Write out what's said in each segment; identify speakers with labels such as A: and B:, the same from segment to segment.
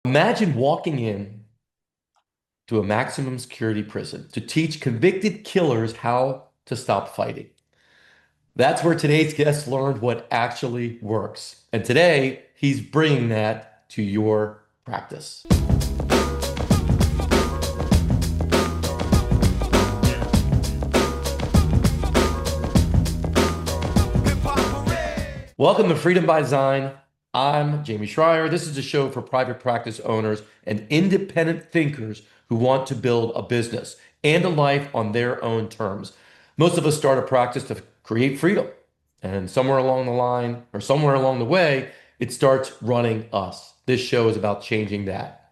A: Imagine walking in to a maximum security prison to teach convicted killers how to stop fighting. That's where today's guest learned what actually works. And today, he's bringing that to your practice. Welcome to Freedom by Design. I'm Jamey Schrier. This is a show for private practice owners and independent thinkers who want to build a business and a life on their own terms. Most of us start a practice to create freedom. And somewhere along the line or somewhere along the way, it starts running us. This show is about changing that.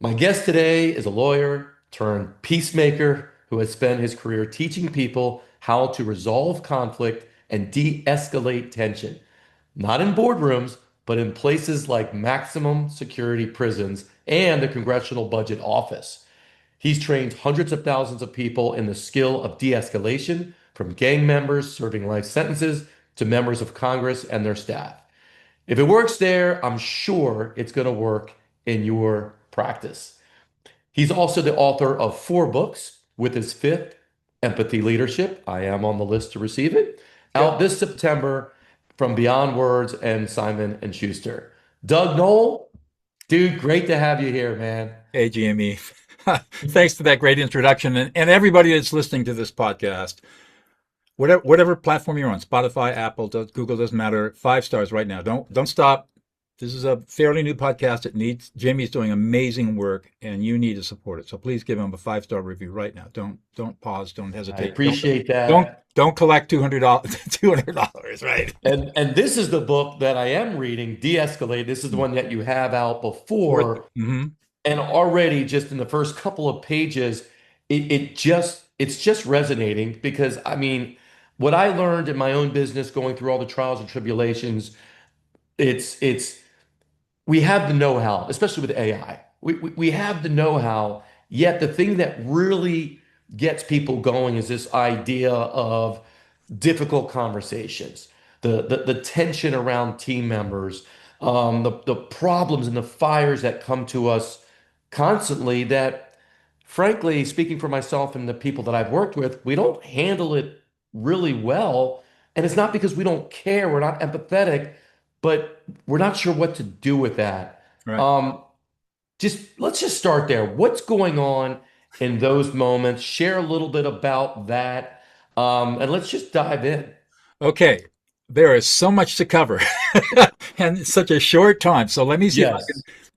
A: My guest today is a lawyer turned peacemaker who has spent his career teaching people how to resolve conflict and de-escalate tension, not in boardrooms, but in places like maximum security prisons and the Congressional Budget Office. He's trained hundreds of thousands of people in the skill of de-escalation, from gang members serving life sentences to members of Congress and their staff. If it works there, I'm sure it's going to work in your practice. He's also the author of 4 books, with his fifth, Empathy Leadership. I am on the list to receive it. Out
B: Good.
A: this September from Beyond Words and Simon and Schuster. Doug Noll, dude, great to have you here, man.
B: Hey, Jamey. Thanks for that great introduction. And everybody that's listening to this podcast, whatever platform you're on, Spotify, Apple, Google, doesn't matter. 5 stars right now. Don't stop. This is a fairly new podcast. Jamey's doing amazing work, and you need to support it. So please give him a 5-star review right now. Don't pause. Don't
A: I
B: hesitate.
A: appreciate
B: Don't
A: that.
B: don't collect $200, $200, right?
A: And this is the book that I am reading, De-escalate. This is the one that you have out before.
B: Mm-hmm.
A: And already just in the first couple of pages, it's just resonating because I mean, what I learned in my own business going through all the trials and tribulations, it's we have the know-how, especially with AI. We have the know-how, yet the thing that really gets people going is this idea of difficult conversations, the tension around team members, the problems and the fires that come to us constantly that, frankly, speaking for myself and the people that I've worked with, we don't handle it really well. And it's not because we don't care, we're not empathetic, but we're not sure what to do with that.
B: Right.
A: Um, let's just start there. What's going on in those moments? Share a little bit about that. And let's just dive in.
B: Okay, there is so much to cover and it's such a short time. So let me see
A: Yes.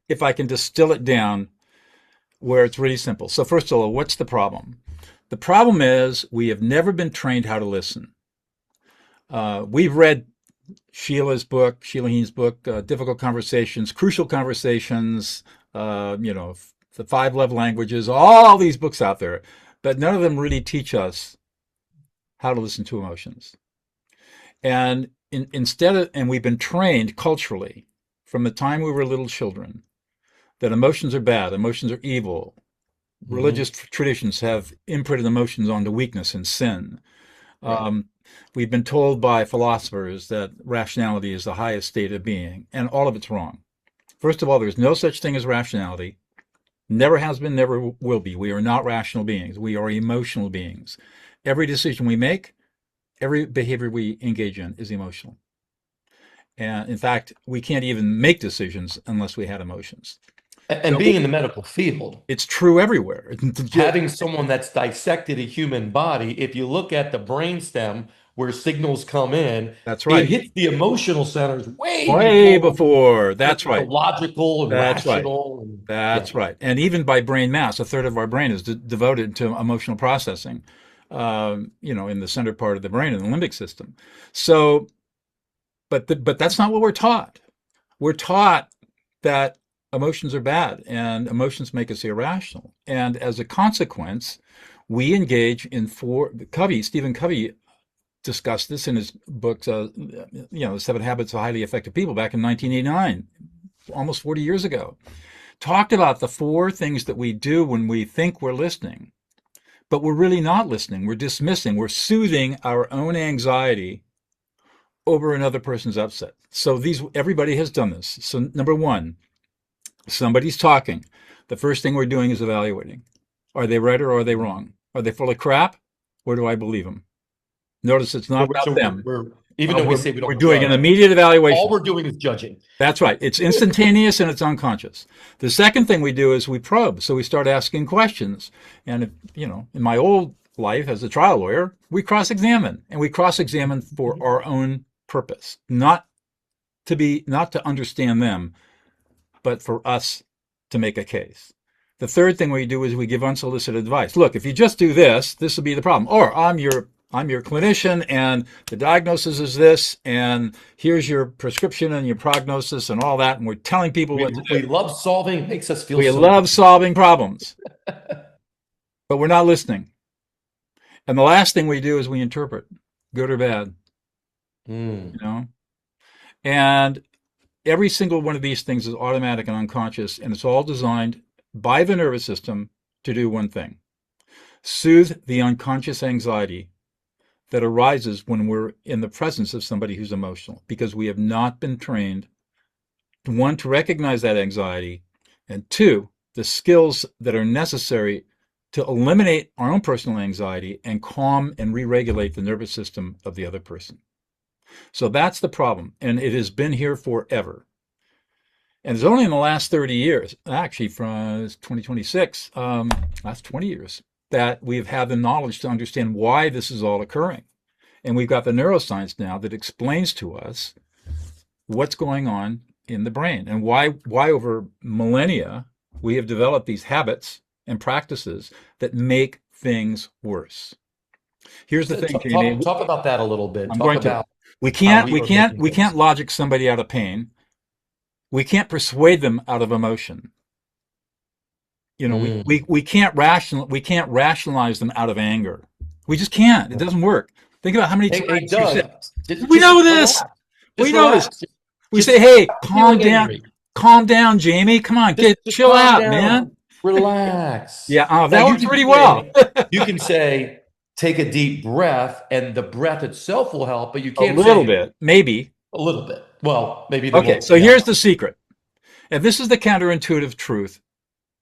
B: if I can distill it down where it's really simple. So first of all, what's the problem? The problem is we have never been trained how to listen. We've read Sheila Heen's book, Difficult Conversations, Crucial Conversations, the 5 love languages, all these books out there, but none of them really teach us how to listen to emotions. And and we've been trained culturally from the time we were little children that emotions are bad, emotions are evil.
A: Mhm.
B: Religious traditions have imprinted emotions onto weakness and sin.
A: Right.
B: Um, we've been told by philosophers that rationality is the highest state of being, and all of it's wrong. First of all, there's no such thing as rationality. Never has been, never will be. We are not rational beings. We are emotional beings. Every decision we make, every behavior we engage in is emotional. And in fact, we can't even make decisions unless we had emotions.
A: And
B: So
A: being in the medical field,
B: it's true everywhere.
A: having someone that's dissected a human body, if you look at the brainstem where signals come in,
B: That's
A: it
B: right.
A: hits the emotional centers way
B: Way
A: before
B: before. That's
A: the
B: right.
A: logical and
B: That's right.
A: rational. And yeah.
B: That's right. And even by brain mass, a third of our brain is devoted to emotional processing, in the center part of the brain, in the limbic system. So, but that's not what we're taught. We're taught that emotions are bad and emotions make us irrational. And as a consequence, we engage in Stephen Covey discussed this in his books, The 7 Habits of Highly Effective People back in 1989, almost 40 years ago. Talked about the 4 things that we do when we think we're listening, but we're really not listening. We're dismissing, we're soothing our own anxiety over another person's upset. So everybody has done this. So number one, Somebody's talking. The first thing we're doing is evaluating. Are they right or are they wrong? Are they full of crap or do I believe them? Notice it's not about them.
A: Even though we say we
B: We're
A: don't
B: doing an
A: judge,
B: immediate
A: all
B: evaluation.
A: we're doing is judging.
B: That's right. It's instantaneous and it's unconscious. The second thing we do is we probe. So we start asking questions. And, in my old life as a trial lawyer, we cross-examine, and we cross-examine for our own purpose, not to understand them, but for us to make a case. The third thing we do is we give unsolicited advice. Look, if you just do this, this will be the problem. Or I'm your clinician and the diagnosis is this, and here's your prescription and your prognosis and all that, and we're telling people
A: We,
B: what to
A: we
B: do.
A: love solving. It makes us feel
B: We
A: so
B: love
A: good.
B: solving problems, but we're not listening. And the last thing we do is we interpret, good or bad, you
A: Mm.
B: know? And every single one of these things is automatic and unconscious, and it's all designed by the nervous system to do one thing: soothe the unconscious anxiety that arises when we're in the presence of somebody who's emotional, because we have not been trained, one, to recognize that anxiety, and two, the skills that are necessary to eliminate our own personal anxiety and calm and re-regulate the nervous system of the other person. So that's the problem, and it has been here forever. And it's only in the last 30 years, actually from 2026, last 20 years, that we've had the knowledge to understand why this is all occurring. And we've got the neuroscience now that explains to us what's going on in the brain and why over millennia we have developed these habits and practices that make things worse. Here's the thing,
A: Talk
B: Jamey.
A: talk about that a little bit.
B: I'm
A: Talk
B: going to.
A: about
B: We
A: how
B: can't
A: we
B: we
A: are
B: can't
A: making
B: we can't
A: things.
B: logic somebody out of pain. We can't persuade them out of emotion.
A: Mm.
B: We can't rationalize them out of anger. We just can't. It doesn't work. Think about how many
A: Hey,
B: times you say,
A: Doug, just
B: "We
A: just
B: know this.
A: relax.
B: We
A: Just
B: know this."
A: relax.
B: We say,
A: Just
B: "Hey,
A: stop feeling angry.
B: calm down, Jamey. Come on,
A: Just
B: chill
A: calm
B: out,
A: down.
B: man."
A: Relax.
B: Yeah,
A: Now
B: that works pretty well.
A: you can say, take a deep breath, and the breath itself will help, but you
B: A
A: can't
B: little
A: say
B: bit, maybe.
A: a little bit. Well, maybe the
B: Okay,
A: whole,
B: so
A: yeah.
B: here's the secret, and this is the counterintuitive truth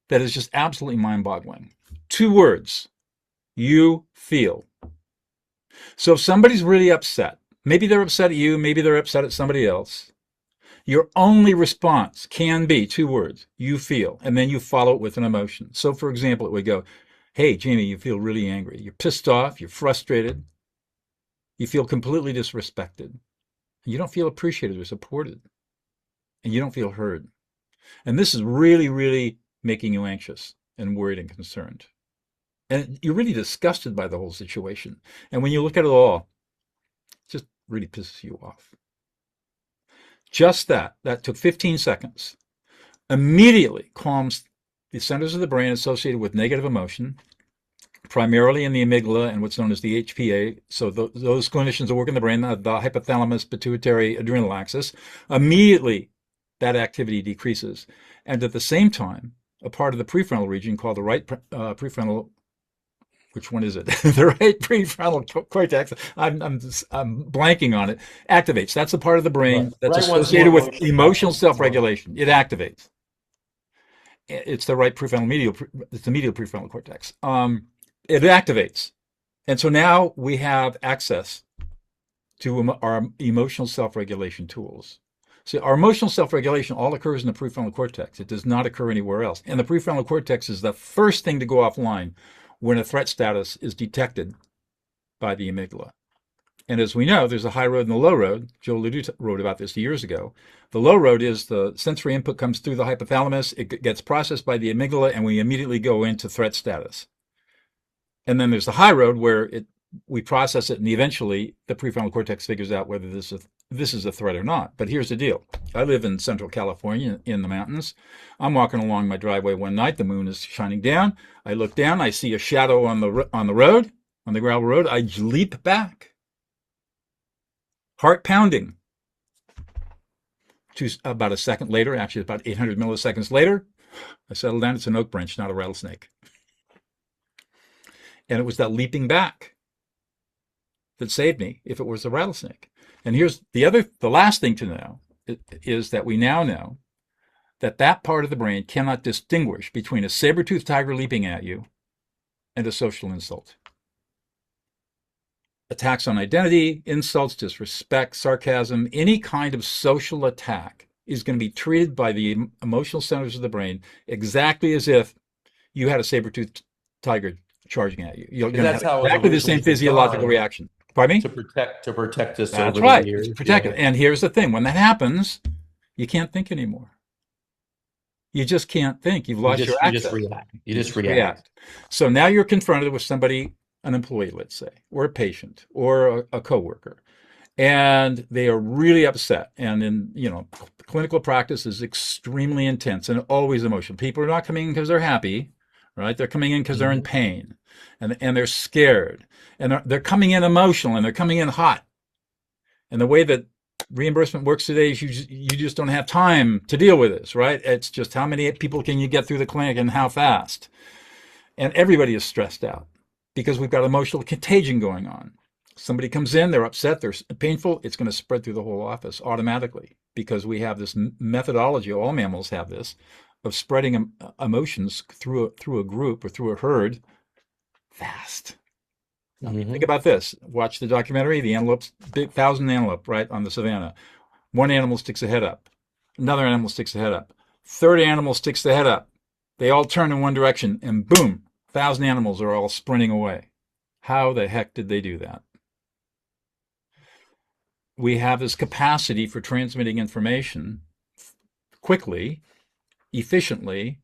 B: that is just absolutely mind-boggling. Two words: you feel. So if somebody's really upset, maybe they're upset at you, maybe they're upset at somebody else. Your only response can be two words: you feel, and then you follow it with an emotion. So, for example, it would go, "Hey, Jamey, you feel really angry. You're pissed off. You're frustrated. You feel completely disrespected. You don't feel appreciated or supported. And you don't feel heard. And this is really, really making you anxious and worried and concerned. And you're really disgusted by the whole situation. And when you look at it all, it just really pisses you off." Just that took 15 seconds, immediately calms the centers of the brain associated with negative emotion, primarily in the amygdala and what's known as the HPA. So those clinicians that work in the brain, the hypothalamus, pituitary, adrenal axis, immediately that activity decreases. And at the same time, a part of the prefrontal region called the right prefrontal, which one is it? The right prefrontal cortex. I'm blanking on it. Activates. That's the part of the
A: Right.
B: brain that's
A: Right one's more
B: associated with
A: emotional. Left
B: emotional
A: one's more.
B: self-regulation. It activates. It's the right prefrontal medial. It's the medial prefrontal cortex. It activates, and so now we have access to our emotional self-regulation tools. So our emotional self-regulation all occurs in the prefrontal cortex. It does not occur anywhere else. And the prefrontal cortex is the first thing to go offline when a threat status is detected by the amygdala. And as we know, there's a high road and a low road. Joe Ledoux wrote about this years ago. The low road is the sensory input comes through the hypothalamus, it gets processed by the amygdala, and we immediately go into threat status. And then there's the high road where we process it, and eventually the prefrontal cortex figures out whether this is a threat or not. But here's the deal: I live in Central California in the mountains. I'm walking along my driveway one night. The moon is shining down. I look down. I see a shadow on the road, on the gravel road. I leap back, heart pounding. About a second later, actually about 800 milliseconds later, I settle down. It's an oak branch, not a rattlesnake. And it was that leaping back that saved me if it was a rattlesnake. And here's the last thing to know is that we now know that part of the brain cannot distinguish between a saber-toothed tiger leaping at you and a social insult. Attacks on identity, insults, disrespect, sarcasm, any kind of social attack is going to be treated by the emotional centers of the brain exactly as if you had a saber-toothed tiger charging at you. You're
A: Because
B: going to
A: that's
B: have
A: how it was
B: exactly the same
A: originally
B: physiological
A: designed
B: reaction. Pardon me?
A: to protect us
B: That's
A: over the
B: right. It's
A: years.
B: protected.
A: Yeah.
B: And here's the thing: when that happens, you can't think anymore. You just can't think. You've
A: You
B: lost your
A: just you just
B: access.
A: react. You
B: You
A: just
B: just
A: react.
B: react. So now you're confronted with somebody, an employee, let's say, or a patient, or a coworker, and they are really upset. And in clinical practice is extremely intense and always emotional. People are not coming in because they're happy, right? They're coming in because they're in
A: Mhm.
B: pain, and they're scared, and they're coming in emotional, and they're coming in hot. And the way that reimbursement works today is you just don't have time to deal with this, right? It's just how many people can you get through the clinic and how fast. And everybody is stressed out because we've got emotional contagion going on. Somebody comes in, they're upset, they're painful, it's going to spread through the whole office automatically because we have this methodology, all mammals have this, of spreading emotions through a group or through a herd fast. I mean, think
A: Mhm.
B: about this. Watch the documentary, the antelopes, big thousand antelope, right, on the savannah. One animal sticks a head up. Another animal sticks a head up. Third animal sticks the head up. They all turn in one direction, and boom, 1,000 animals are all sprinting away. How the heck did they do that? We have this capacity for transmitting information quickly, efficiently,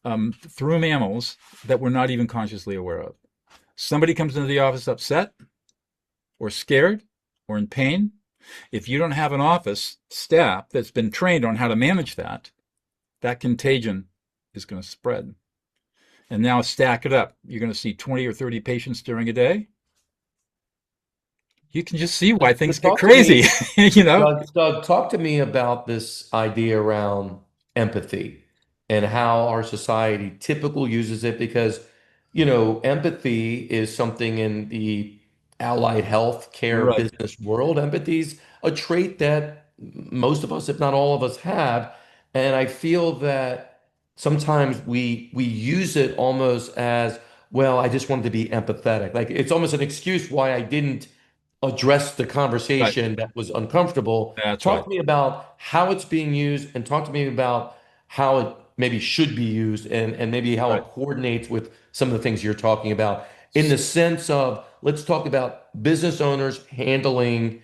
B: through mammals that we're not even consciously aware of. Somebody comes into the office upset or scared or in pain. If you don't have an office staff that's been trained on how to manage that, that contagion is going to spread. And now stack it up. You're going to see 20 or 30 patients during a day. You can just see why
A: So
B: things get
A: talk to
B: crazy,
A: me,
B: you know?
A: Doug, talk to me about this idea around empathy and how our society typical uses it because, empathy is something in the allied health care
B: Right,
A: business world. Empathy's a trait that most of us, if not all of us, have. And I feel that sometimes we use it almost as, well, I just wanted to be empathetic. Like it's almost an excuse why I didn't address the
B: right.
A: conversation that was uncomfortable.
B: That's
A: Talk
B: right.
A: to me about how it's being used and talk to me about how it maybe should be used and maybe how it
B: Right.
A: coordinates with some of the things you're talking about in the sense of let's talk about business owners handling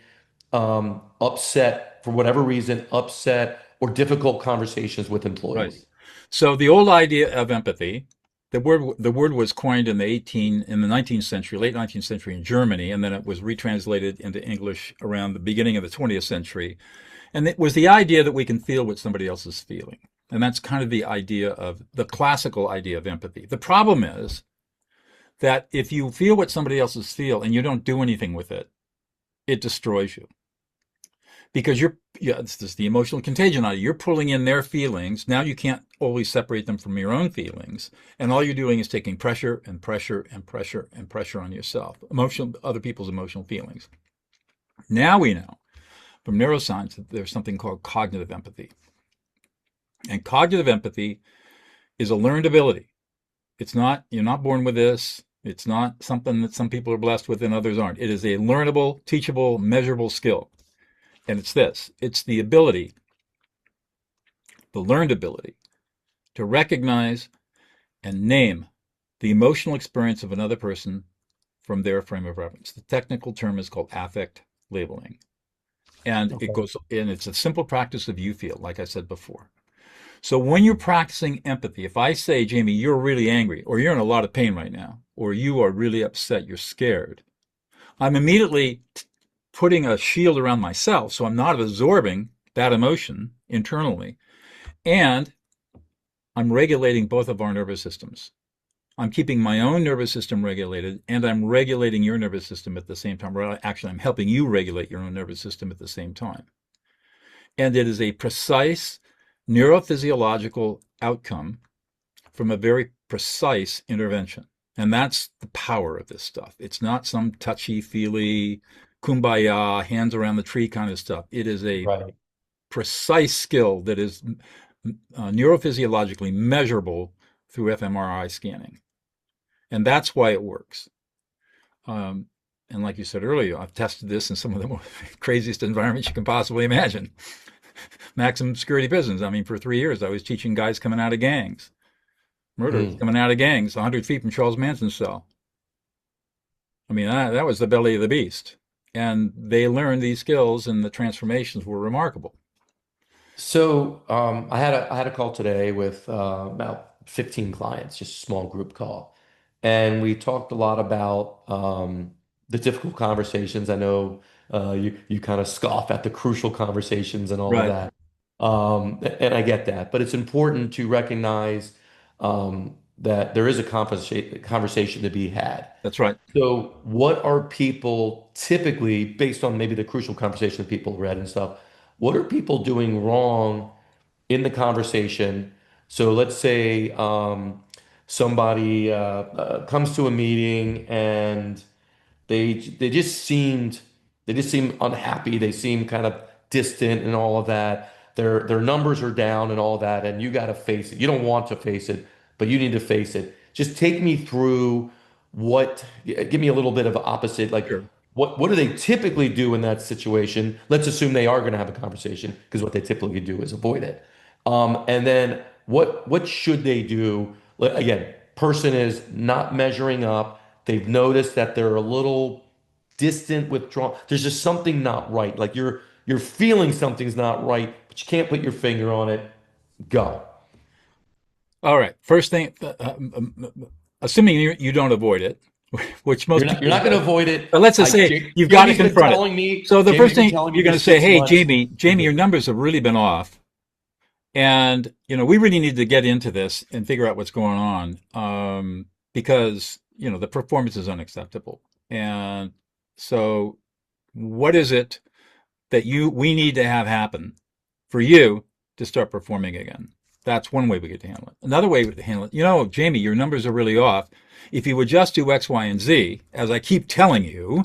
A: upset for whatever reason, upset or difficult conversations with
B: Right.
A: employees.
B: So the old idea of empathy, the word was coined in the 19th century, late 19th century in Germany, and then it was retranslated into English around the beginning of the 20th century. And it was the idea that we can feel what somebody else is feeling. And that's kind of the idea of the classical idea of empathy. The problem is that if you feel what somebody else is feel and you don't do anything with it, it destroys you because it's just the emotional contagion on you. You're pulling in their feelings. Now you can't always separate them from your own feelings. And all you're doing is taking pressure and pressure and pressure and pressure on yourself, other people's emotional feelings. Now we know from neuroscience that there's something called cognitive empathy. And cognitive empathy is a learned ability. You're not born with this. It's not something that some people are blessed with and others aren't. It is a learnable, teachable, measurable skill. And it's the ability, the learned ability to recognize and name the emotional experience of another person from their frame of reference. The technical term is called affect labeling.
A: Okay.
B: And it's a simple practice of you feel, like I said before. So when you're practicing empathy, if I say, Jamie, you're really angry, or you're in a lot of pain right now, or you are really upset, you're scared, I'm immediately putting a shield around myself so I'm not absorbing that emotion internally. And I'm regulating both of our nervous systems. I'm keeping my own nervous system regulated and I'm regulating your nervous system at the same time. Or actually, I'm helping you regulate your own nervous system at the same time. And it is a precise neurophysiological outcome from a very precise intervention. And that's the power of this stuff. It's not some touchy feely, kumbaya, hands around the tree kind of stuff. It is a
A: Right.
B: precise skill that is neurophysiologically measurable through fMRI scanning. And that's why it works. Um, and like you said earlier, I've tested this in some of the most craziest environments you can possibly imagine. Maximum security prisons. I mean, for 3 years, I was teaching guys coming out of gangs, murderers
A: Hmm.
B: coming out of gangs, 100 feet from Charles Manson's cell. I mean, that was the belly of the beast. And they learned these skills, and the transformations were remarkable.
A: So I had a call today with about 15 clients, just a small group call, and we talked a lot about the difficult conversations. I know you kind of scoff at the crucial conversations and all of
B: Right.
A: that, and I get that. But it's important to recognize that there is a conversation to be had.
B: That's right.
A: So, what are people typically, based on maybe the crucial conversation that people read and stuff, what are people doing wrong in the conversation? So, let's say somebody comes to a meeting and they just seem unhappy. They seem kind of distant and all of that. Their numbers are down and all that, and you got to face it. You don't want to face it, but you need to face it. Just take me through give me a little bit of opposite, like
B: Sure.
A: what do they typically do in that situation? Let's assume they are going to have a conversation because what they typically do is avoid it. And then what should they do? Again, person is not measuring up. They've noticed that they're a little distant, withdrawn. There's just something not right. Like you're feeling something's not right, but you can't put your finger on it. Go.
B: All right. First thing, assuming you don't avoid it, which
A: You're
B: most
A: not you're
B: people
A: not going to
B: do,
A: avoid it.
B: but let's just say you've got to
A: Jamie's been
B: confront it.
A: telling me.
B: So the first
A: Jamie's been
B: thing
A: telling me
B: you're
A: for
B: going to say, 'Hey,
A: six months.
B: Jamie, your numbers have really been off, and we really need to get into this and figure out what's going on, because the performance is unacceptable, and so what is it that we need to have happen for you to start performing again? That's one way we get to handle it. Another way to handle it, Jamie, your numbers are really off. If you would just do X, Y, and Z, as I keep telling you,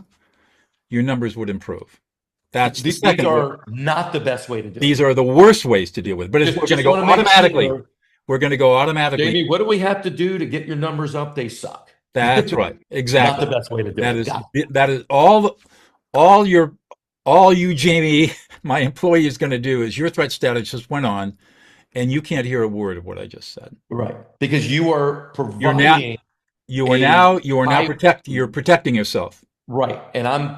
B: your numbers would improve. That's the
A: These
B: second way.
A: are not the best way to do it.
B: These are the worst ways to deal with it, but
A: Just
B: we're going to
A: just
B: go
A: want to make
B: automatically.
A: sure,
B: We're going to go automatically.
A: Jamie, what do we have to do to get your numbers up? They suck.
B: That's right.
A: Not the
B: Exactly.
A: best way to do
B: That
A: it.
B: is
A: Got
B: that is all your all you, Jamie, my employee is going to do is your threat status just went on, and you can't hear a word of what I just said.
A: it. Right. Because you are
B: You're now
A: providing
B: you are
A: a
B: now you are now
A: high
B: protect you're protecting yourself.
A: right. And I'm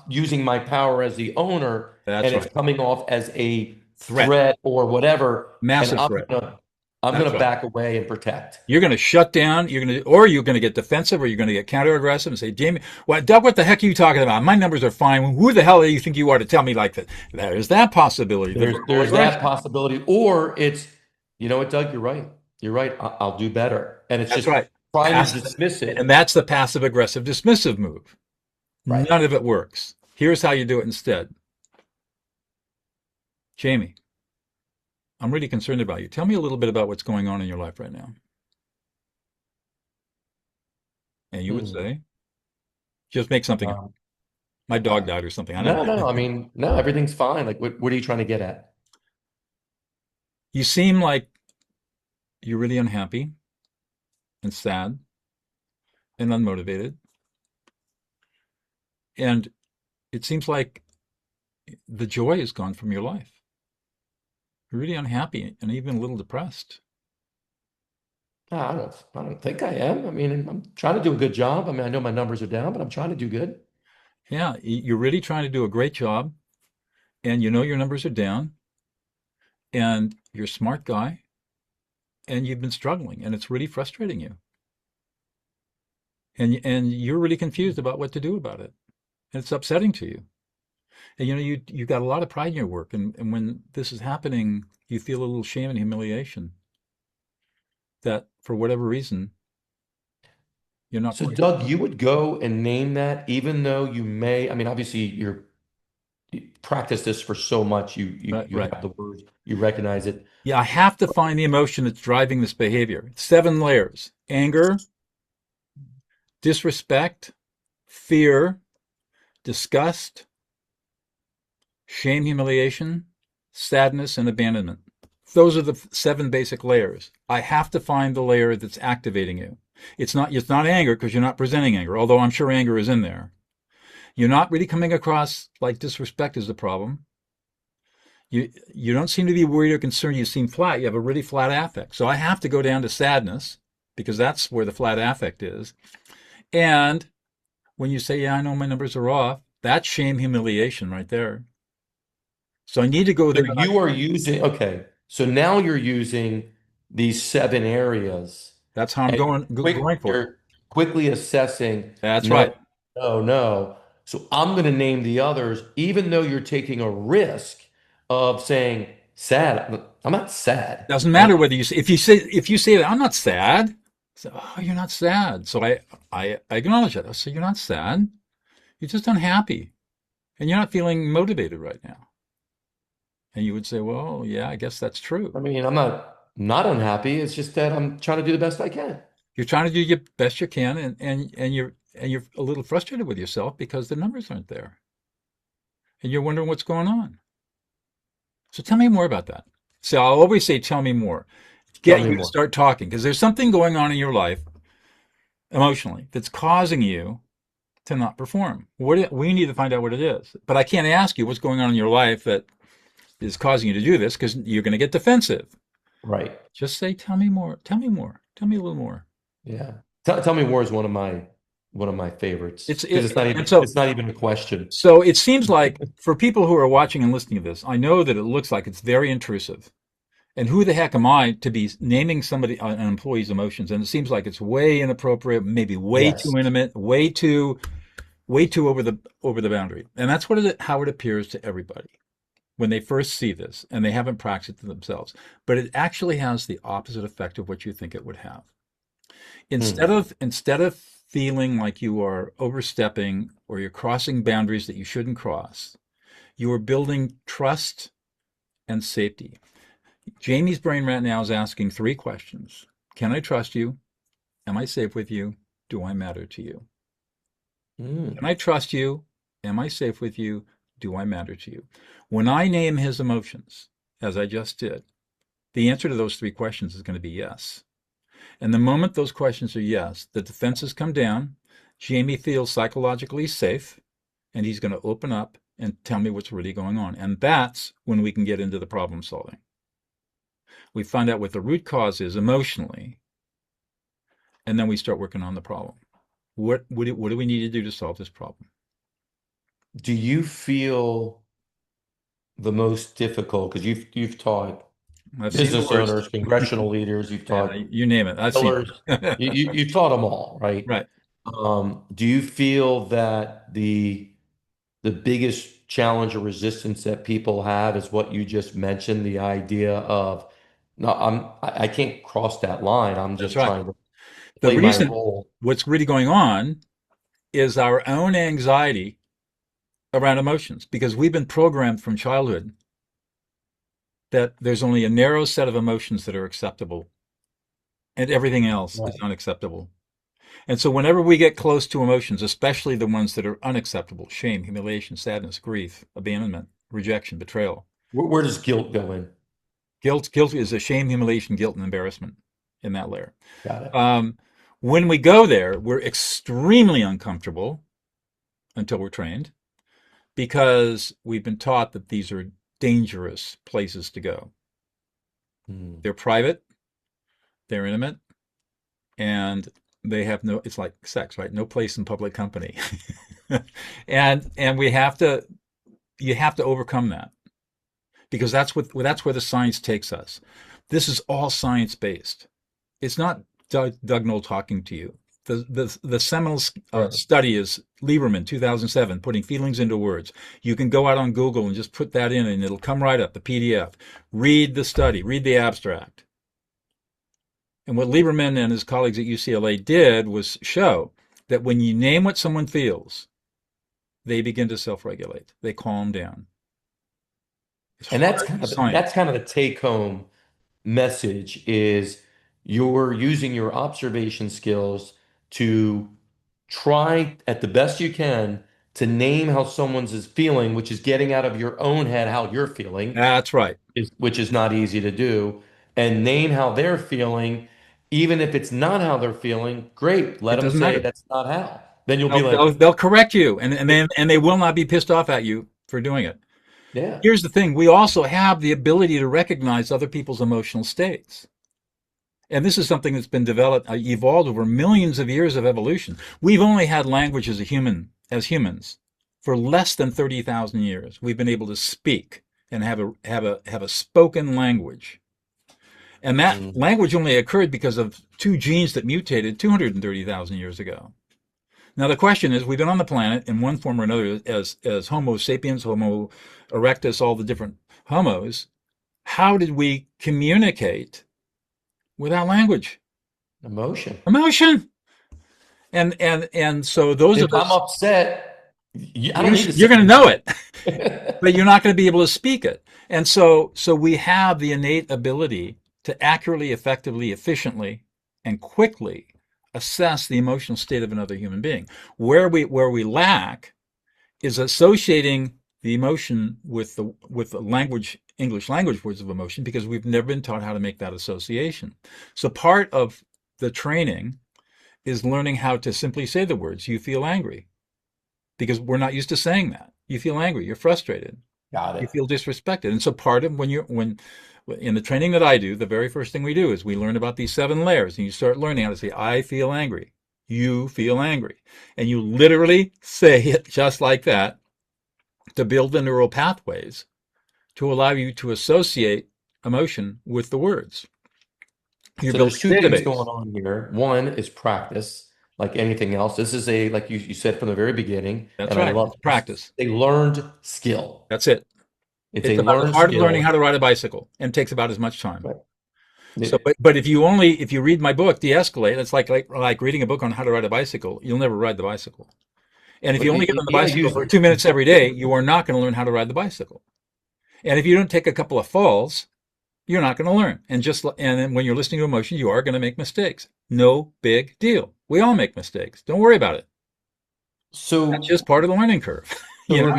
A: using my power as the owner
B: That's
A: and it's
B: right.
A: coming off as a
B: Threat.
A: threat or whatever. And
B: Massive
A: I'm
B: threat.
A: gonna I'm
B: That's
A: gonna
B: right.
A: back away and protect.
B: You're going to shut down. You're going to get defensive, or you're going to get counter aggressive and say, Jamie, Doug, what the heck are you talking about? My numbers are fine. Who the hell do you think you are to tell me like that? There's that possibility. The verbal
A: There's that
B: aggression.
A: possibility. Or it's, you know what, Doug, you're right. You're right. I'll do better. And it's
B: That's
A: just
B: right.
A: trying to
B: Pass,
A: dismiss
B: and
A: it.
B: that's the passive aggressive dismissive move.
A: Right.
B: None of it works. Here's how you do it instead. Jamie, I'm really concerned about you. Tell me a little bit about what's going on in your life right now. And you would
A: Hmm.
B: say, just make something up.
A: Um,
B: My dog
A: uh,
B: died or something. I don't
A: no,
B: know.
A: no. I mean, no, everything's fine. Like, what are you trying to get at?
B: You seem like you're really unhappy and sad and unmotivated. And it seems like the joy is gone from your life. You're really unhappy and even a little depressed.
A: I don't think I am. I mean, I'm trying to do a good job. I mean, I know my numbers are down, but I'm trying to do good.
B: Yeah, you're really trying to do a great job, and your numbers are down, and you're a smart guy, and you've been struggling, and it's really frustrating you. And you're really confused about what to do about it. And it's upsetting to you. And you got a lot of pride in your work, and when this is happening, you feel a little shame and humiliation that for whatever reason you're not
A: So,
B: quite
A: Doug, you would go and name that, even though you may, I mean, obviously you practice this for so much,
B: right,
A: you
B: right.
A: have the words, you recognize it.
B: Yeah, I have to find the emotion that's driving this behavior. 7 layers: anger, disrespect, fear, disgust, shame, humiliation, sadness, and abandonment. those are the seven basic layers. I have to find the layer that's activating you. It's not anger because you're not presenting anger, although I'm sure anger is in there. You're not really coming across like disrespect is the problem. You don't seem to be worried or concerned. You seem flat. You have a really flat affect. So I have to go down to sadness because that's where the flat affect is. And when you say, "Yeah, I know my numbers are off," that's shame, humiliation right there. So I need to go
A: So
B: there.
A: you are using, okay, so now you're using these seven areas
B: That's how I'm
A: and
B: going for it.
A: you're quickly assessing,
B: That's
A: no,
B: right.
A: no, no. So I'm going to name the others, even though you're taking a risk of saying sad. I'm not sad,
B: Doesn't
A: right?
B: matter whether you say if you say that I'm not sad. So, oh, you're not sad. So I acknowledge that. So you're not sad. You're just unhappy, and you're not feeling motivated right now. And you would say, well, yeah, I guess that's true.
A: I mean, I'm not unhappy. It's just that I'm trying to do the best I can.
B: You're trying to do your best you can, and you're a little frustrated with yourself because the numbers aren't there, and you're wondering what's going on. So tell me more about that. So I'll always say, tell me more.
A: Tell
B: Get
A: me
B: you to
A: more.
B: start talking because there's something going on in your life emotionally that's causing you to not perform. We need to find out what it is. But I can't ask you what's going on in your life that is causing you to do this because you're going to get defensive.
A: Right.
B: Just say, tell me more. Tell me more. Tell me a little more.
A: Yeah. Tell me more is one of my favorites
B: It's
A: because
B: it, and
A: it's not even a question.
B: so it seems like for people who are watching and listening to this, I know that it looks like it's very intrusive. And who the heck am I to be naming somebody an employee's emotions? And it seems like it's way inappropriate, maybe way too
A: Yes.
B: intimate, way too over the boundary. And that's how it appears to everybody when they first see this and they haven't practiced it themselves. But it actually has the opposite effect of what you think it would have.
A: Hmm.
B: Instead of feeling like you are overstepping or you're crossing boundaries that you shouldn't cross, you are building trust and safety. Jamie's brain right now is asking three questions. Can I trust you? Am I safe with you? Do I matter to you? Can
A: Hmm.
B: I trust you? Am I safe with you? Do I matter to you? When I name his emotions, as I just did, the answer to those three questions is going to be yes. And the moment those questions are yes, the defenses come down. Jamie feels psychologically safe, and he's going to open up and tell me what's really going on. And that's when we can get into the problem solving. We find out what the root cause is emotionally, and then we start working on the problem. What do we need to do to solve this problem?
A: Do you feel the most difficult because you've taught
B: I've seen the
A: business
B: worst.
A: owners, congressional leaders, you've
B: Yeah,
A: taught
B: you name it. I've seen
A: pillars,
B: it.
A: you've taught them all, right?
B: Right.
A: Do you feel that the biggest challenge or resistance that people have is what you just mentioned, the idea of no, I can't cross that line. I'm
B: That's
A: just
B: right.
A: trying to
B: The
A: play my
B: reason
A: role.
B: what's really going on is our own anxiety around emotions because we've been programmed from childhood that there's only a narrow set of emotions that are acceptable and everything else is
A: Right.
B: unacceptable. And so whenever we get close to emotions, especially the ones that are unacceptable, shame, humiliation, sadness, grief, abandonment, rejection, betrayal,
A: Where does guilt go in?
B: guilt is a shame, humiliation, guilt, and embarrassment in that layer.
A: Got it.
B: Um, when we go there, we're extremely uncomfortable until we're trained because we've been taught that these are dangerous places to go.
A: Hmm.
B: They're private, they're intimate, and they have no, it's like sex, right? No place in public company. And you have to overcome that because that's where the science takes us. This is all science based. It's not Doug Noll talking to you. The seminal
A: Sure.
B: study is Lieberman, 2007, putting feelings into words. You can go out on Google and just put that in, and it'll come right up, the PDF. Read the study, read the abstract. And what Lieberman and his colleagues at UCLA did was show that when you name what someone feels, they begin to self regulate, they calm down. It's
A: And that's
B: hard
A: kind of
B: science.
A: the take home message is you're using your observation skills to try at the best you can to name how someone's is feeling, which is getting out of your own head how you're feeling,
B: That's right.
A: which is not easy to do, and name how they're feeling, even if it's not how they're feeling, great. Let
B: It
A: them
B: doesn't
A: say
B: matter.
A: that's not how. Then you'll be
B: They'll,
A: like,
B: they'll, they'll correct you, and they will not be pissed off at you for doing it.
A: yeah,
B: Here's the thing: we also have the ability to recognize other people's emotional states. And this is something that's been developed, evolved over millions of years of evolution. We've only had language as humans, for less than 30,000 years. We've been able to speak and have a spoken language. And that
A: mm,
B: language only occurred because of two genes that mutated 230,000 years ago. Now the question is, we've been on the planet in one form or another as Homo sapiens, Homo erectus, all the different homos. How did we communicate without language?
A: emotion.
B: Emotion. And so those
A: If
B: of
A: I'm
B: us,
A: upset, I
B: you're
A: don't
B: gonna,
A: need to say
B: you're going to know it,
A: anything.
B: but you're not going to be able to speak it. And so we have the innate ability to accurately, effectively, efficiently, and quickly assess the emotional state of another human being. Where we lack is associating the emotion with the language, English language words of emotion, because we've never been taught how to make that association. So part of the training is learning how to simply say the words, you feel angry, because we're not used to saying that. You feel angry, you're frustrated,
A: Got
B: you
A: it.
B: feel disrespected. And so part of when in the training that I do, the very first thing we do is we learn about these 7 layers, and you start learning how to say, I feel angry, you feel angry. And you literally say it just like that to build the neural pathways to allow you to associate emotion with the words. You're
A: So
B: building
A: there's
B: a
A: two things
B: database.
A: going on here. One is practice, like anything else. This is a, like you said from the very beginning,
B: That's
A: and I
B: right.
A: love
B: It's
A: this,
B: practice.
A: a learned skill.
B: That's it.
A: It's
B: It's
A: a
B: about as
A: learned
B: hard as learning how
A: skill.
B: to ride a bicycle and takes about as much time.
A: Right.
B: So, but if you read my book, De-escalate, it's like reading a book on how to ride a bicycle. You'll never ride the bicycle. And if you only get on the
A: Yeah,
B: bicycle for
A: usually.
B: 2 minutes every day, you are not going to learn how to ride the bicycle. And if you don't take a couple of falls, you're not going to learn. And then when you're listening to emotion, you are going to make mistakes. No big deal. We all make mistakes. Don't worry about it. That's
A: So
B: just part of the learning curve.
A: So
B: You know.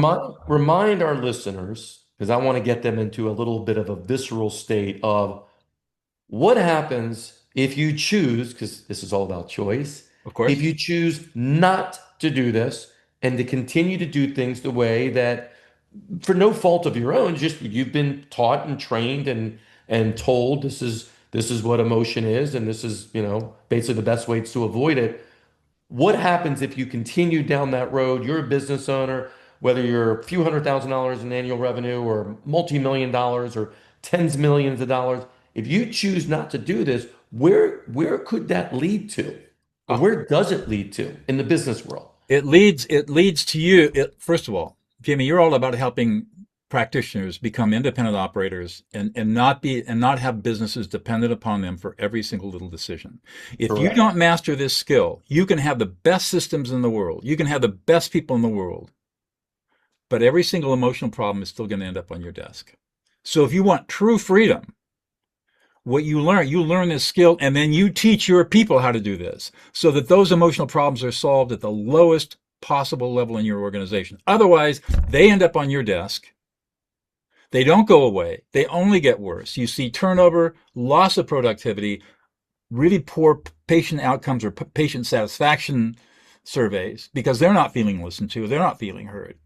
A: remind our listeners, because I want to get them into a little bit of a visceral state of what happens if you choose, because this is all about choice,
B: Of
A: if
B: course.
A: you choose not to do this and to continue to do things the way that, for no fault of your own, just you've been taught and trained and told this is what emotion is, and this is, basically the best ways to avoid it. What happens if you continue down that road? You're a business owner, whether you're a few $100,000 in annual revenue or multi-million dollars or tens of millions of dollars. If you choose not to do this, where could that lead to? Or
B: Uh,
A: where does it lead to in the business world?
B: it leads to you. First of all, Jamie, you're all about helping practitioners become independent operators and not have businesses dependent upon them for every single little decision. If you
A: Correct.
B: don't master this skill, you can have the best systems in the world. You can have the best people in the world, but every single emotional problem is still going to end up on your desk. So if you want true freedom, what you learn this skill, and then you teach your people how to do this so that those emotional problems are solved at the lowest possible level in your organization. Otherwise, they end up on your desk. They don't go away. They only get worse. You see turnover, loss of productivity, really poor patient outcomes or patient satisfaction surveys because they're not feeling listened to. They're not feeling heard.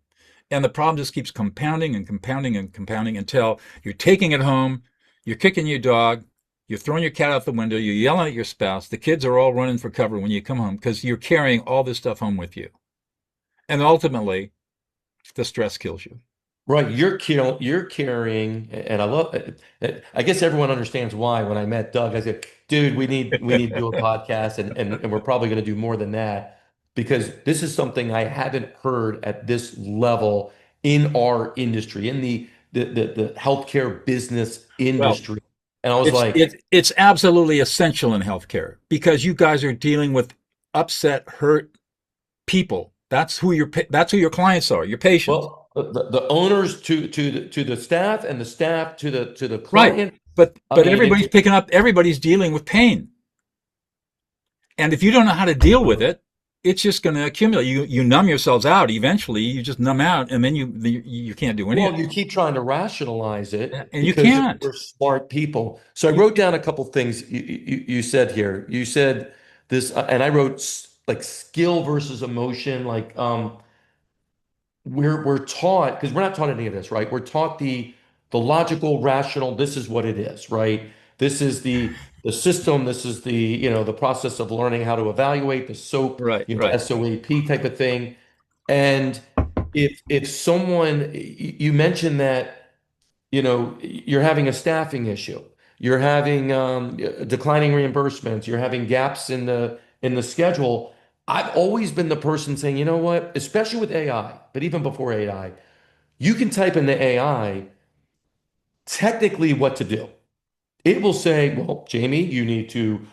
B: And the problem just keeps compounding and compounding and compounding until you're taking it home, you're kicking your dog, you're throwing your cat out the window, you're yelling at your spouse, the kids are all running for cover when you come home because you're carrying all this stuff home with you. And ultimately, the stress kills you.
A: Right, you're carrying, and I love it. I guess everyone understands why. When I met Doug, I said, "Dude, we need to do a podcast, and we're probably going to do more than that because this is something I haven't heard at this level in our industry, in the healthcare business
B: Well,
A: industry." And I was
B: it's
A: like,
B: it's it's absolutely essential in healthcare because you guys are dealing with upset, hurt people. That's who your clients are, your patients.
A: "Well, the owners to the staff, and the staff to the
B: Right.
A: client."
B: But
A: I
B: but
A: mean, it's
B: everybody's dealing with pain. And if you don't know how to deal with it, it's just going to accumulate. You numb yourselves out. Eventually, you just numb out, and then you can't do anything.
A: Well, you keep trying to rationalize it
B: And you
A: because
B: can't.
A: we're smart people. So I
B: You,
A: wrote down a couple things you said here. You said this, and I wrote like skill versus emotion. Like we're taught because we're not taught any of this, right? We're taught the logical, rational. This is what it is, right? This is the system. This is the the process of learning how to evaluate the SOAP,
B: right, right,
A: SOAP type of thing. And if someone you mentioned that you're having a staffing issue, you're having declining reimbursements, you're having gaps in the schedule. I've always been the person saying, you know what, especially with AI, but even before AI, you can type into AI technically what to do. It will say, well, Jamey, you need to,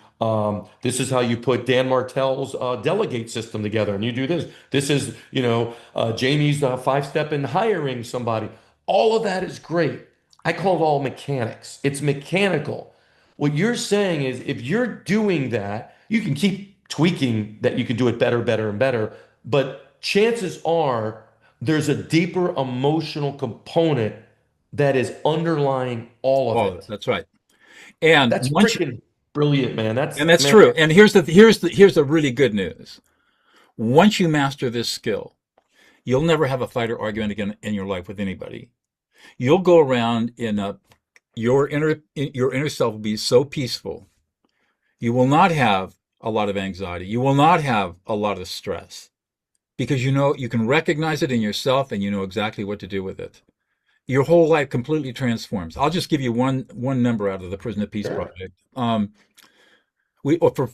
A: this is how you put Dan Martell's delegate system together, and you do this. This is, Jamey's five-step in hiring somebody. All of that is great. I call it all mechanics. It's mechanical. What you're saying is if you're doing that, you can keep tweaking that you can do it better, better, and better. But chances are there's a deeper emotional component that is underlying all of
B: all of it.
A: it.
B: That's right. And
A: That's
B: once you,
A: freaking brilliant, man. That's
B: and that's
A: man.
B: true. And here's the really good news. Once you master this skill, you'll never have a fight or argument again in your life with anybody. You'll go around in a your inner self will be so peaceful. You will not have a lot of anxiety. You will not have a lot of stress because you know you can recognize it in yourself and you know exactly what to do with it. Your whole life completely transforms. I'll just give you one number out of the Prison of Peace
A: Sure.
B: project.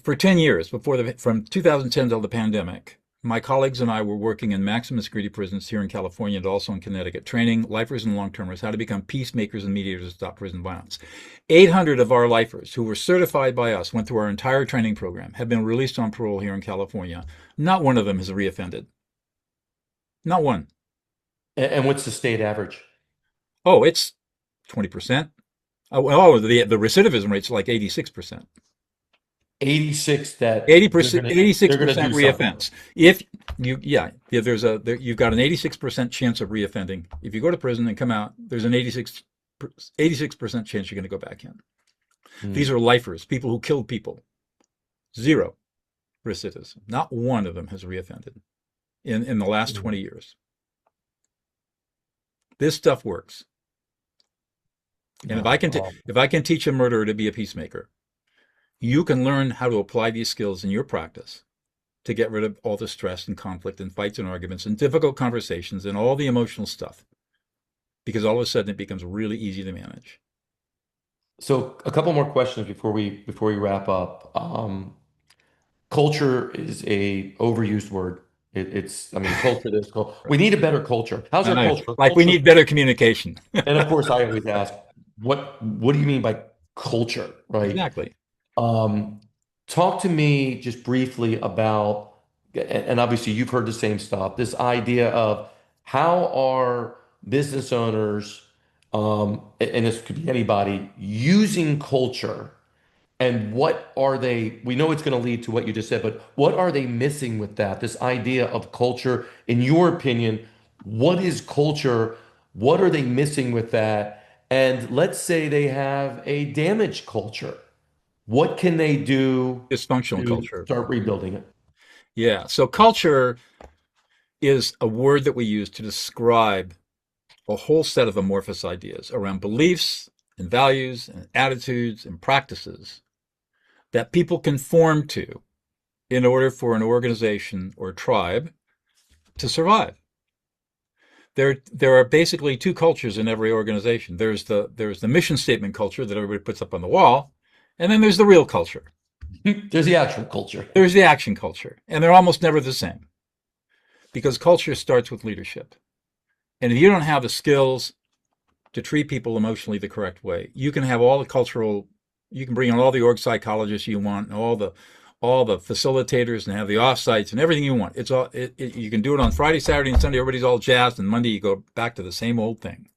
B: For 10 years from 2010 till the pandemic, my colleagues and I were working in maximum security prisons here in California and also in Connecticut, training lifers and long-termers how to become peacemakers and mediators to stop prison violence. 800 of our lifers who were certified by us went through our entire training program, have been released on parole here in California. Not one of them has reoffended. Not one.
A: And what's the state average?
B: Oh, it's 20%. Oh, the recidivism rate's like 86%.
A: 86 that
B: 80%,
A: they're gonna
B: 86%
A: do something.
B: reoffense. If you've got an 86% chance of reoffending. If you go to prison and come out, there's an 86% chance you're going to go back in. These
A: Hmm.
B: are lifers, people who killed people. Zero recidivism. Not one of them has reoffended in the last 20 years. This stuff works. And
A: Wow. Wow.
B: if I can teach a murderer to be a peacemaker, you can learn how to apply these skills in your practice to get rid of all the stress and conflict and fights and arguments and difficult conversations and all the emotional stuff because all of a sudden it becomes really easy to manage.
A: So a couple more questions before we wrap up. Culture is a overused word. I mean, culture. We need a better culture. How's
B: I
A: our
B: know.
A: culture? Our
B: Like we
A: culture.
B: need better communication.
A: And of course, I always ask, what do you mean by culture, right?
B: Exactly.
A: Um, Talk to me just briefly about, and obviously you've heard the same stuff, this idea of how are business owners, and this could be anybody, using culture, and what are they, we know it's going to lead to what you just said, but what are they missing with that? This idea of culture, in your opinion, what is culture? What are they missing with that? And let's say they have a damaged culture. What can they do
B: Dysfunctional
A: to
B: culture.
A: start rebuilding it?
B: Yeah. So culture is a word that we use to describe a whole set of amorphous ideas around beliefs and values and attitudes and practices that people conform to in order for an organization or tribe to survive. There are basically two cultures in every organization. There's the mission statement culture that everybody puts up on the wall, and then there's the real culture.
A: There's the actual culture.
B: There's the action culture, and they're almost never the same because culture starts with leadership. And if you don't have the skills to treat people emotionally the correct way, you can have all the cultural, you can bring in all the org psychologists you want, and all the facilitators, and have the offsites and everything you want. You can do it on Friday, Saturday, and Sunday. Everybody's all jazzed, and Monday you go back to the same old thing.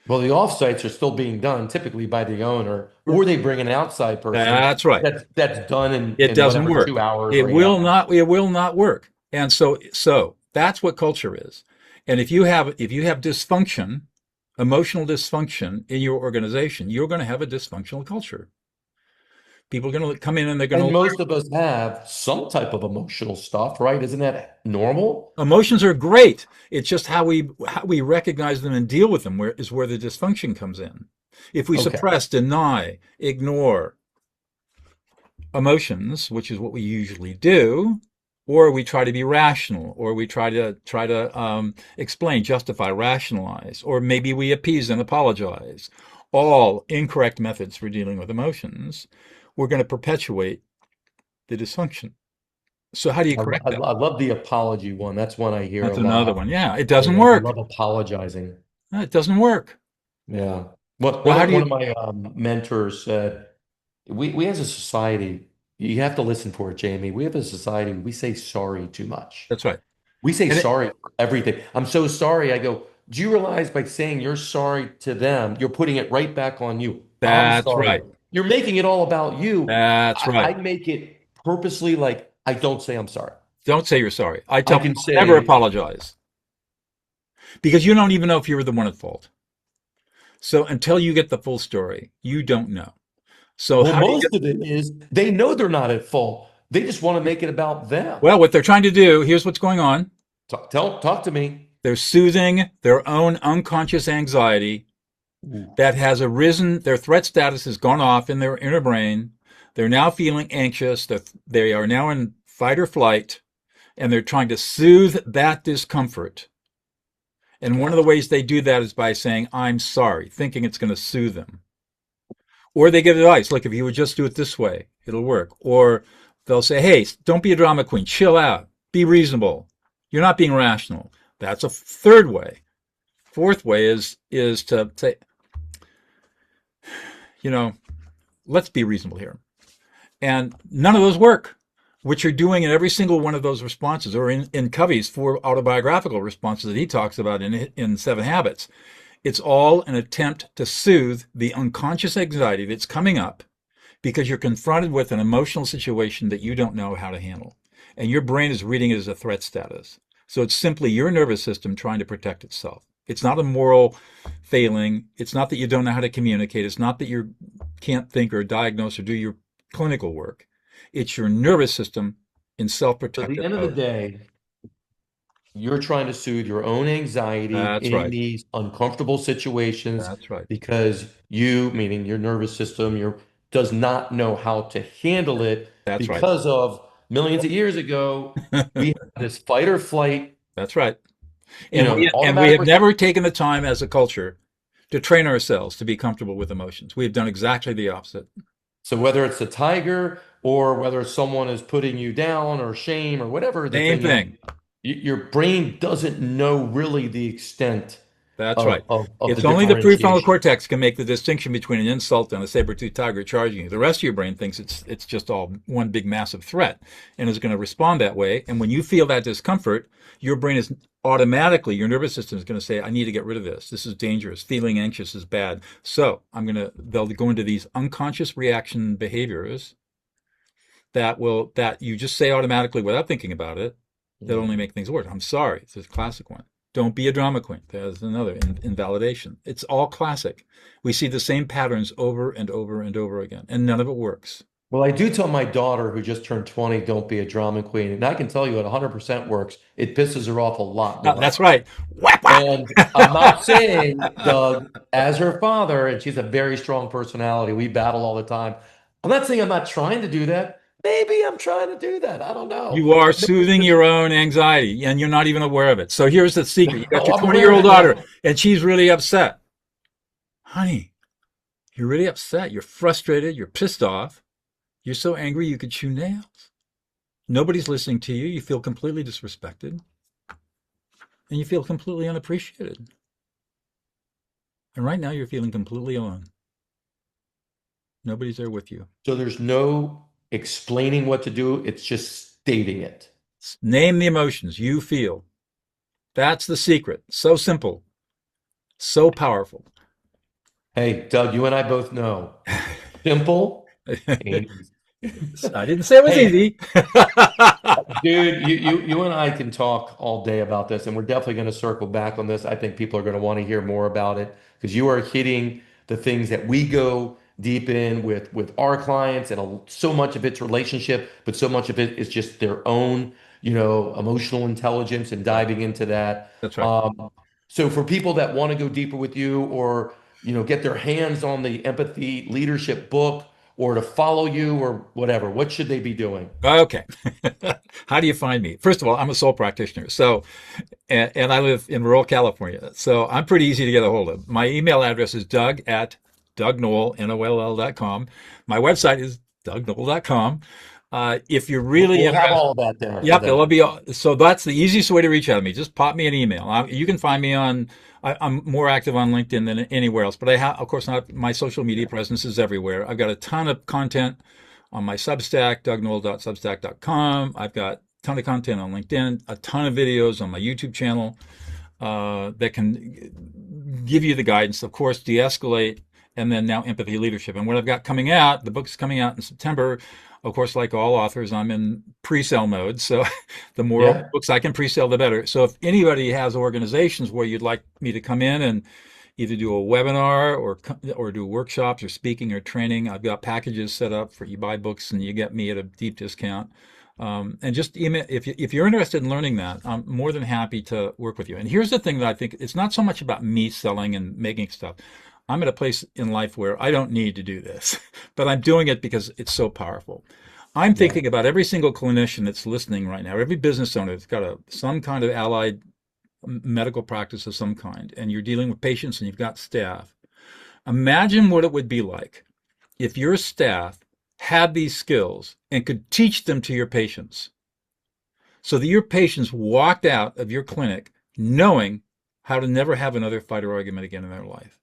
A: Well, the offsites are still being done typically by the owner, or they bring an outside person
B: That's right.
A: that's done
B: It
A: in
B: doesn't
A: whatever
B: work.
A: 2 hours
B: It
A: or 8
B: will
A: hours.
B: not. It will not work. And so that's what culture is. And if you have dysfunction, emotional dysfunction in your organization, you're going to have a dysfunctional culture. People are going to come in and they're going
A: And
B: to
A: most of us have some type of emotional stuff, right? Isn't that normal?
B: emotions are great. It's just how we recognize them and deal with them where the dysfunction comes in. If we
A: Okay.
B: suppress, deny, ignore emotions, which is what we usually do, or we try to be rational, or we try to explain, justify, rationalize, or maybe we appease and apologize. All incorrect methods for dealing with emotions. We're going to perpetuate the dysfunction. So how do you correct that?
A: I love the apology one. That's one I hear a
B: That's another
A: lot.
B: one. Yeah, it doesn't
A: Yeah, I
B: work.
A: love apologizing.
B: It doesn't work.
A: Yeah. What
B: So
A: one
B: how
A: of
B: do
A: one
B: you?
A: of my mentors said, we as a society, you have to listen for it, Jamie. We have a society, we say sorry too much.
B: That's right.
A: We say
B: And
A: sorry for everything. I'm so sorry. I go, do you realize by saying you're sorry to them, you're putting it right back on you? I'm
B: that's
A: sorry.
B: right.
A: You're making it all about you.
B: That's
A: I
B: right.
A: make it purposely like I don't say I'm sorry.
B: Don't say you're sorry. I
A: I
B: tell
A: can
B: people never
A: say,
B: apologize because you don't even know if you were the one at fault. So until you get the full story, you don't know. So
A: well,
B: how do you
A: most
B: get?
A: of it is they know they're not at fault. They just want to make it about them.
B: Well, what they're trying to do, here's what's going on.
A: Talk to me.
B: They're soothing their own unconscious anxiety
A: Ooh,
B: that has arisen. Their threat status has gone off in their inner brain. They're now feeling anxious. They are now in fight or flight, and they're trying to soothe that discomfort. And one of the
A: gotcha.
B: ways they do that is by saying, I'm sorry, thinking it's going to soothe them. Or they give advice, look, if you would just do it this way, it'll work. Or they'll say, hey, don't be a drama queen, chill out, be reasonable. You're not being rational. That's a third way. Fourth way is to say, you know, let's be reasonable here. And none of those work. What you're doing in every single one of those responses, or in Covey's 4 autobiographical responses that he talks about in 7 Habits, it's all an attempt to soothe the unconscious anxiety that's coming up because you're confronted with an emotional situation that you don't know how to handle. And your brain is reading it as a threat status. So it's simply your nervous system trying to protect itself. It's not a moral failing. It's not that you don't know how to communicate. It's not that you can't think or diagnose or do your clinical work. It's your nervous system in self
A: So at the
B: protective
A: end of the
B: mode.
A: day, you're trying to soothe your own anxiety
B: That's
A: in
B: right.
A: these uncomfortable situations
B: That's right.
A: because you, meaning your nervous system, your does not know how to handle it
B: That's right.
A: because of millions of years ago, we had this fight or flight,
B: That's right. And we
A: automatic
B: have
A: response.
B: never taken the time as a culture to train ourselves to be comfortable with emotions. We have done exactly the opposite.
A: So whether it's a tiger or whether someone is putting you down or shame or whatever the
B: Same
A: thing is,
B: thing.
A: your brain doesn't know really the extent
B: That's right.
A: of the
B: It's only the prefrontal
A: differentiation.
B: cortex can make the distinction between an insult and a saber-toothed tiger charging you. The rest of your brain thinks it's just all one big massive threat and is going to respond that way. And when you feel that discomfort, your brain is automatically, your nervous system is going to say, I need to get rid of this. This is dangerous. Feeling anxious is bad. So they'll go into these unconscious reaction behaviors that you just say automatically without thinking about it, that only make things worse. I'm sorry. It's a classic one. Don't be a drama queen. There's another invalidation. It's all classic. We see the same patterns over and over and over again, and none of it works.
A: Well, I do tell my daughter who just turned 20, don't be a drama queen. And I can tell you it 100% works. It pisses her off a lot more.
B: That's right. Whap whap.
A: And I'm not saying, Doug, as her father, and she's a very strong personality, we battle all the time. I'm not saying I'm not trying to do that. Maybe I'm trying to do that. I don't know.
B: You are
A: Maybe it's
B: soothing
A: just,
B: your own anxiety, and you're not even aware of it. So here's the secret: you got
A: oh,
B: your
A: I'm aware
B: 20-year-old
A: of it
B: daughter,
A: now.
B: and she's really upset. Honey, you're really upset. You're frustrated. You're pissed off. You're so angry you could chew nails. Nobody's listening to you. You feel completely disrespected, and you feel completely unappreciated. And right now, you're feeling completely alone. Nobody's there with you.
A: So there's no explaining what to do. It's just stating it.
B: Name the emotions you feel. That's the secret. So simple, so powerful.
A: Hey, Doug, you and I both know simple ain't easy.
B: I didn't say it was
A: Hey,
B: easy.
A: dude, you and I can talk all day about this, and we're definitely going to circle back on this. I think people are going to want to hear more about it because you are hitting the things that we go deep in with our clients, and so much of it's relationship, but so much of it is just their own, emotional intelligence and
B: Yeah,
A: diving into that.
B: that's right.
A: So for people that want to go deeper with you, or get their hands on the empathy leadership book, or to follow you or whatever, what should they be doing?
B: Okay. How do you find me? First of all, I'm a sole practitioner. So, and I live in rural California. So I'm pretty easy to get a hold of. My email address is doug at dougnoll, Noll.com. My website is dougnoll.com. If you're really
A: We'll have
B: interested,
A: all of that
B: yep, it'll
A: there.
B: be, so that's the easiest way to reach out to me. Just pop me an email. You can find me on, I'm more active on LinkedIn than anywhere else, but of course, not my social media presence is everywhere. I've got a ton of content on my Substack, dougnoll.substack.com. I've got a ton of content on LinkedIn, a ton of videos on my YouTube channel that can give you the guidance. Of course, de-escalate, and then now empathy leadership. And what I've got coming out, the book's coming out in September. Of course, like all authors, I'm in pre-sale mode. So the more
A: Yeah.
B: books I can pre-sale, the better. So if anybody has organizations where you'd like me to come in and either do a webinar or do workshops or speaking or training, I've got packages set up for you buy books and you get me at a deep discount. And just email if you're interested in learning that. I'm more than happy to work with you. And here's the thing that I think it's not so much about me selling and making stuff. I'm at a place in life where I don't need to do this, but I'm doing it because it's so powerful. I'm
A: Yeah.
B: thinking about every single clinician that's listening right now, every business owner that's got some kind of allied medical practice of some kind, and you're dealing with patients and you've got staff. Imagine what it would be like if your staff had these skills and could teach them to your patients so that your patients walked out of your clinic knowing how to never have another fight or argument again in their life.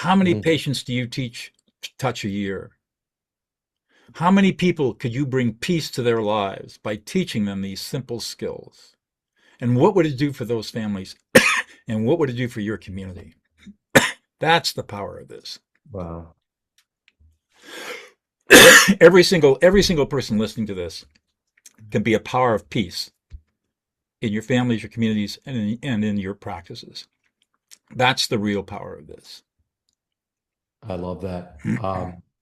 B: How many
A: Mhm.
B: patients do you touch a year? How many people could you bring peace to their lives by teaching them these simple skills? And what would it do for those families? And what would it do for your community? That's the power of this.
A: Wow.
B: Every single person listening to this can be a power of peace in your families, your communities, and in your practices. That's the real power of this.
A: I love that.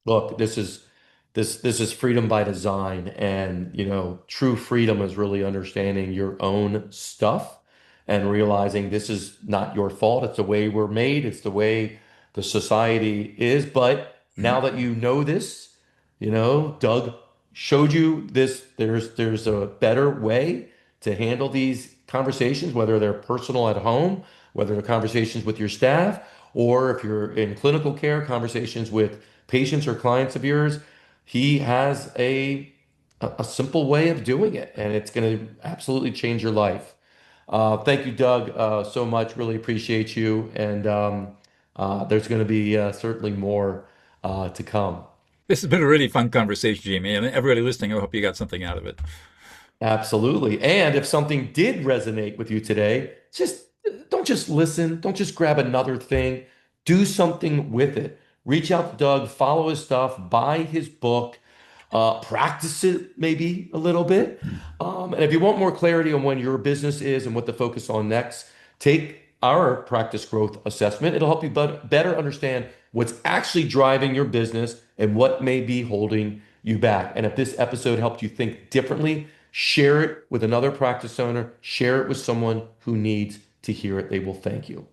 A: Look, this is freedom by design, and true freedom is really understanding your own stuff and realizing this is not your fault. It's the way we're made. It's the way the society is. But now that you know this, Doug showed you this. There's a better way to handle these conversations, whether they're personal at home, whether they're conversations with your staff, or if you're in clinical care, conversations with patients or clients of yours. He has a simple way of doing it, and it's going to absolutely change your life. Thank you, Doug, so much. Really appreciate you. And there's going to be certainly more to come.
B: This has been a really fun conversation, Jamie, and everybody listening, I hope you got something out of it.
A: Absolutely. And if something did resonate with you today, don't just listen, don't just grab another thing, do something with it. Reach out to Doug, follow his stuff, buy his book, practice it maybe a little bit. And if you want more clarity on when your business is and what to focus on next, take our practice growth assessment. It'll help you better understand what's actually driving your business and what may be holding you back. And if this episode helped you think differently, share it with another practice owner, share it with someone who needs to hear it. They will thank you.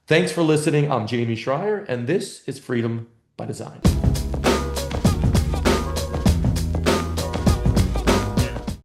A: Thanks for listening. I'm Jamey Schrier, and this is Freedom by Design.